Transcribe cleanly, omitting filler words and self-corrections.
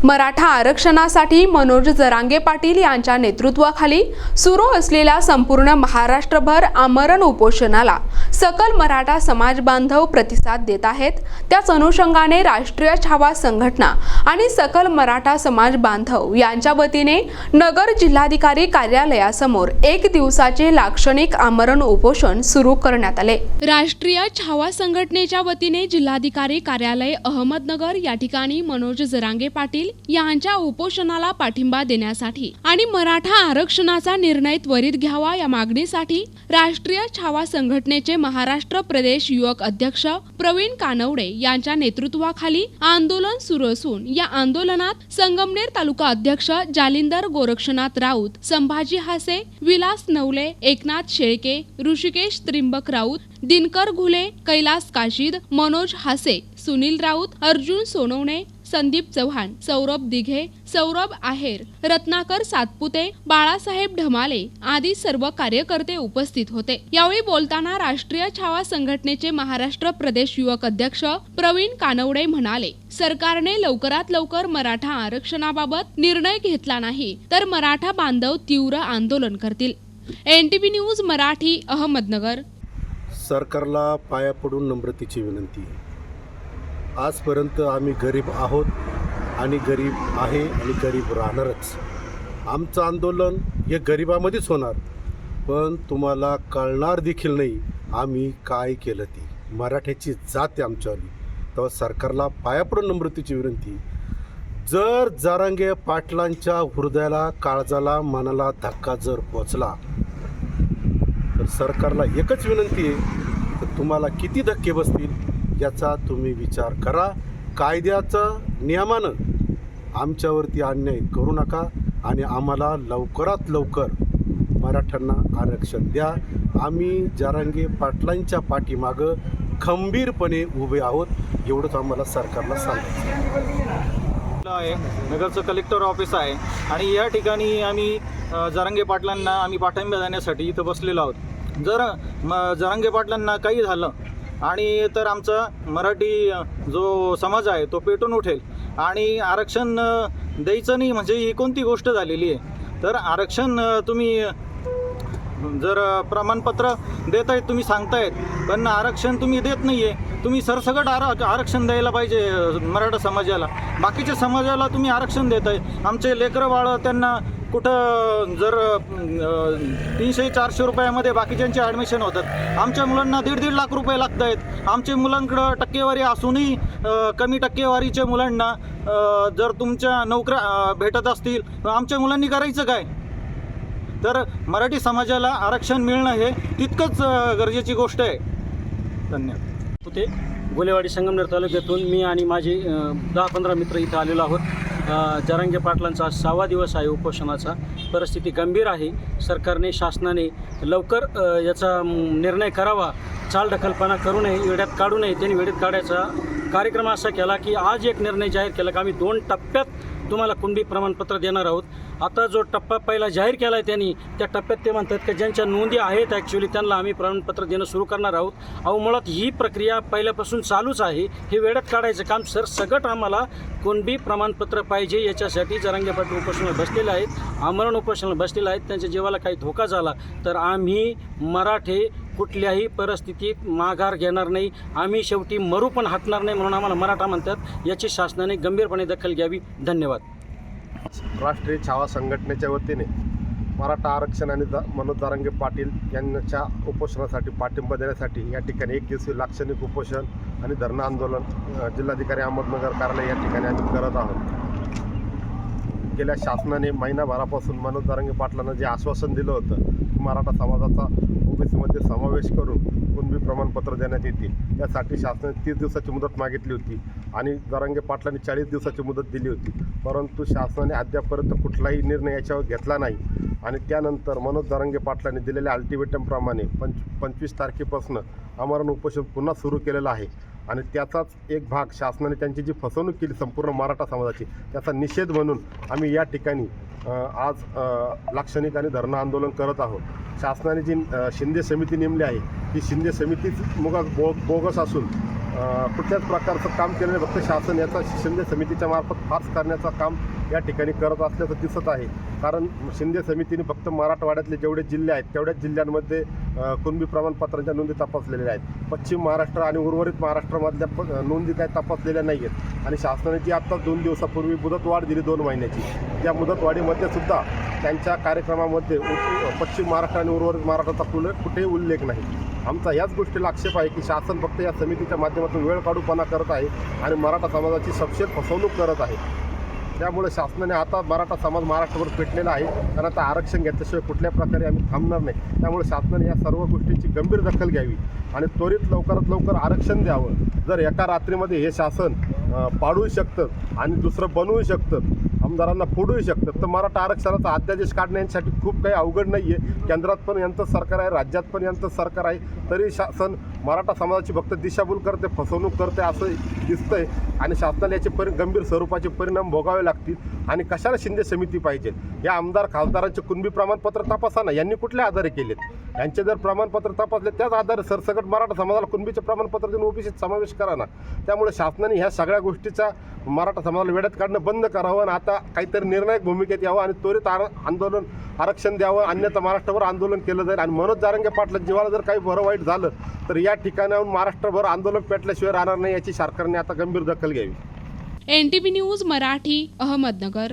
मराठा आरक्षणासाठी मनोज जरांगे पाटील यांच्या नेतृत्वाखाली सुरू असलेल्या संपूर्ण महाराष्ट्रभर आमरण उपोषणाला सकल मराठा समाज बांधव प्रतिसाद देत आहेत। त्याच अनुषंगाने राष्ट्रीय छावा संघटना आणि सकल मराठा समाज बांधव यांच्या वतीने नगर जिल्हाधिकारी कार्यालयासमोर एक दिवसाचे लाक्षणिक आमरण उपोषण सुरू करण्यात आले। राष्ट्रीय छावा संघटनेच्या वतीने जिल्हाधिकारी कार्यालय अहमदनगर या ठिकाणी मनोज जरांगे पाटील यांच्या उपोषणाला पाठिंबा देण्यासाठी आणि मराठा आरक्षणाचा निर्णय त्वरित घ्यावा या मागणीसाठी राष्ट्रीय छावा संघटनेचे महाराष्ट्र प्रदेश युवक अध्यक्ष प्रवीण कानवडे यांच्या नेतृत्वाखाली आंदोलन सुरू असून या आंदोलनात संगमनेर तालुका अध्यक्ष जालिंदर गोरक्षनाथ राऊत, संभाजी हासे, विलास नवले, एकनाथ शेळके, ऋषिकेश त्रिंबक राऊत, दिनकर घुले, कैलास काशीद, मनोज हासे, सुनील राऊत, अर्जुन सोनवणे, संदीप चव्हाण, सौरभ दिघे, सौरभ आहेर, रत्नाकर सातपुते, बाळासाहेब ढमाले आदी सर्व कार्यकर्ते उपस्थित होते। यावेळी बोलताना राष्ट्रीय छावा संघटनेचे महाराष्ट्र प्रदेश युवक अध्यक्ष प्रवीण कानवडे म्हणाले, सरकारने लवकरात लवकर मराठा आरक्षणाबाबत निर्णय घेतला नाही तर मराठा बांधव तीव्र आंदोलन करतील। NTV news Marathi, Ahmednagar. सरकारला पाया पडून नम्रतेची विनंती आहे। आजपर्यंत आम्ही गरीब आहोत आणि गरीब आहे आणि गरीब राहणारच। आमचं आंदोलन हे गरिबामध्येच होणार, पण तुम्हाला कळणार देखील नाही आम्ही काय केलं ती। मराठ्याची जात आहे आमच्यावाली। तर सरकारला पाया पडून नम्रतेची विनंती, जर जरांगे पाटलांच्या हृदयाला, काळजाला, मनाला धक्का जर पोचला तर सरकारला एकच विनंती आहे की तुम्हाला किती धक्के बसतील याचा तुम्ही विचार करा। कायद्याचं नियमानं आमच्यावरती अन्याय करू नका आणि आम्हाला लवकरात लवकर मराठ्यांना आरक्षण द्या। आम्ही जरांगे पाटलांच्या पाठीमागं खंबीरपणे उभे आहोत, एवढंच आम्हाला सरकारला सांगायचं आहे। नगरचं कलेक्टर ऑफिस आहे आणि या ठिकाणी आम्ही जरांगे पाटलांना आम्ही पाठिंबा देण्यासाठी इथं बसलेलो आहोत। जर जरांगे पाटलांना काही झालं आणि तर आमचा मराठी जो समाज आहे तो पेटून उठेल आणि आरक्षण द्यायचं नाही म्हणजे ही कोणती गोष्ट झालेली आहे। तर आरक्षण तुम्ही जर प्रमाणपत्र देत आहेत, तुम्ही सांगतायत, पण आरक्षण तुम्ही देत नाही आहे। तुम्ही सरसकट आरक्षण द्यायला पाहिजे मराठा समाजाला। बाकीच्या समाजाला तुम्ही आरक्षण देत आहे। आमचे लेकरं बाळं त्यांना कुठं जर 300-400 रुपयामध्ये बाकीच्यांचे ॲडमिशन होतात, आमच्या मुलांना 1.5 लाख रुपये लागत आहेत। आमच्या मुलांकडं टक्केवारी असूनही कमी टक्केवारीच्या मुलांना जर तुमच्या नोकऱ्या भेटत असतील, आमच्या मुलांनी करायचं काय? तर मराठी समाजाला आरक्षण मिळणं हे तितकंच गरजेची गोष्ट आहे। धन्यवाद। ते गोलेवाडी संगमनेर तालुक्यातून मी आणि माझे 10-15 मित्र इथं आलेलो आहोत। जरांगे पाटलांचा 6वा दिवस आहे उपोषणाचा। परिस्थिती गंभीर आहे। सरकारने, शासनाने लवकर याचा निर्णय करावा, चालढकलपणा करू नये, वेड्यात काढू नये। त्यांनी वेड्यात काढायचा कार्यक्रम असा केला की आज एक निर्णय जाहीर केला की आम्ही 2 टप्प्यात तुम्हाला कुणबी प्रमाणपत्र देणार आहोत। आता जो टप्पा पहिला जाहीर केला आहे त्यांनी, त्या टप्प्यात ते म्हणतात की ज्यांच्या नोंदी आहेत ॲक्च्युली त्यांना आम्ही प्रमाणपत्र देणं सुरू करणार आहोत। अहो, मुळात ही प्रक्रिया पहिल्यापासून चालूच आहे। हे वेळात काढायचं काम सरसकट आम्हाला कुणबी प्रमाणपत्र पाहिजे, याच्यासाठी जरांगे पाटील उपोषणाला बसलेले आहेत, आमरण उपोषणाला बसलेले आहेत। त्यांच्या जीवाला काही धोका झाला तर आम्ही मराठे कुठल्याही परिस्थितीत माघार घेणार नाही। आम्ही शेवटी मरू पण हटणार नाही, म्हणून आम्हाला मराठा म्हणतात। याची शासनाने गंभीरपणे दखल घ्यावी। धन्यवाद। राष्ट्रीय छावा संघटनेच्या वतीने मराठा आरक्षण आणि मनोज जरांगे पाटील यांच्या उपोषणासाठी पाठिंबा देण्यासाठी या ठिकाणी एक दिवसीय लाक्षणिक उपोषण आणि धरणं आंदोलन जिल्हाधिकारी अहमदनगर कार्यालय या ठिकाणी आम्ही करत आहोत। गेल्या शासनाने महिनाभरापासून मनोज जरांगे पाटलांना जे आश्वासन दिलं होतं मराठा समाजाचा ओबीसीमध्ये समावेश करून कुणबी प्रमाणपत्र देण्यात येतील, यासाठी शासनाने 30 दिवसाची मुदत मागितली होती आणि जरांगे पाटलांनी 40 दिवसाची मुदत दिली होती, परंतु शासनाने अद्यापर्यंत कुठलाही निर्णय याच्यावर घेतला नाही। आणि त्यानंतर मनोज जरांगे पाटलांनी दिलेल्या अल्टिमेटमप्रमाणे 25 तारखेपासून आमरण उपोषण पुन्हा सुरू केलेलं आहे आणि त्याचाच एक भाग शासनाने त्यांची जी फसवणूक केली संपूर्ण मराठा समाजाची, त्याचा निषेध म्हणून आम्ही या ठिकाणी आज लाक्षणिक आणि धरणं आंदोलन करत आहोत। शासनाने जी शिंदे समिती नेमली आहे ती शिंदे समितीच बोगस असून कुठल्याच प्रकारचं काम केलं नाही. फक्त शासन याचा शिंदे समितीच्या मार्फत फार्स करण्याचं काम या ठिकाणी करत असल्याचं दिसत आहे. कारण शिंदे समितीने फक्त मराठवाड्यातले जेवढे जिल्हे आहेत तेवढ्याच जिल्ह्यांमध्ये कुणबी प्रमाणपत्रांच्या नोंदी तपासलेल्या आहेत. पश्चिम महाराष्ट्र आणि उर्वरित महाराष्ट्रामधल्या नोंदी काय तपासलेल्या नाही आहेत. आणि शासनाने जी आत्ता 2 दिवसापूर्वी मुदतवाढ दिली 2 महिन्याची, त्या मुदतवाढीमध्ये सुद्धा त्यांच्या कार्यक्रमामध्ये पश्चिम महाराष्ट्र आणि उर्वरित महाराष्ट्राचा कुठेही उल्लेख नाही. आमचा याच गोष्टीला आक्षेप आहे की शासन फक्त या समितीच्या माध्यमातून वेळ काढूपणा करत आहे आणि मराठा समाजाची सपशेल फसवणूक करत आहे. त्यामुळे शासनाने आता मराठा समाज महाराष्ट्रभर पेटलेला आहे. कारण आता आरक्षण घेतल्याशिवाय कुठल्या प्रकारे आम्ही थांबणार नाही. त्यामुळे शासनाने या सर्व गोष्टींची गंभीर दखल घ्यावी आणि त्वरित लवकरात लवकर आरक्षण द्यावं. जर एका रात्रीमध्ये हे शासन पाडूही शकतं आणि दुसरं बनवू शकतं, आमदारांना फोडूही शकतं, तर मराठा आरक्षणाचा अध्यादेश काढण्यासाठी खूप काही अवघड नाही आहे. केंद्रात पण यांचं सरकार आहे, राज्यात पण यांचं सरकार आहे, तरी शासन मराठा समाजाची फक्त दिशाभूल करते, फसवणूक करते असं दिसतंय. आणि शासनाला याचे गंभीर स्वरूपाचे परिणाम भोगावे लागतील. आणि कशाला शिंदे समिती पाहिजे? या आमदार खासदारांचे कुणबी प्रमाणपत्र तपासा ना. यांनी कुठल्या आधारे केलेत? यांचे जर प्रमाणपत्र तपासले त्याच आधारे सरसकट मराठा समाजाला कुणबीचे प्रमाणपत्र देऊन ओबीसीत समावेश करा ना. त्यामुळे शासनाने ह्या सगळ्या गोष्टीचा मराठा समाजाला वेड्यात काढणं बंद करावं आणि आता काहीतरी निर्णायक भूमिकेत यावं आणि त्वरित आंदोलन आरक्षण द्यावं. अन्यथा महाराष्ट्रभर आंदोलन केलं जाईल. आणि मनोज जारंगे पाटलांच्या जीवाला जर काही बरं वाईट झालं तर या ठिकाणाहून महाराष्ट्रभर आंदोलन पेटल्याशिवाय राहणार नाही. याची सरकारने आता गंभीर दखल घ्यावी. NTV news Marathi, Ahmednagar.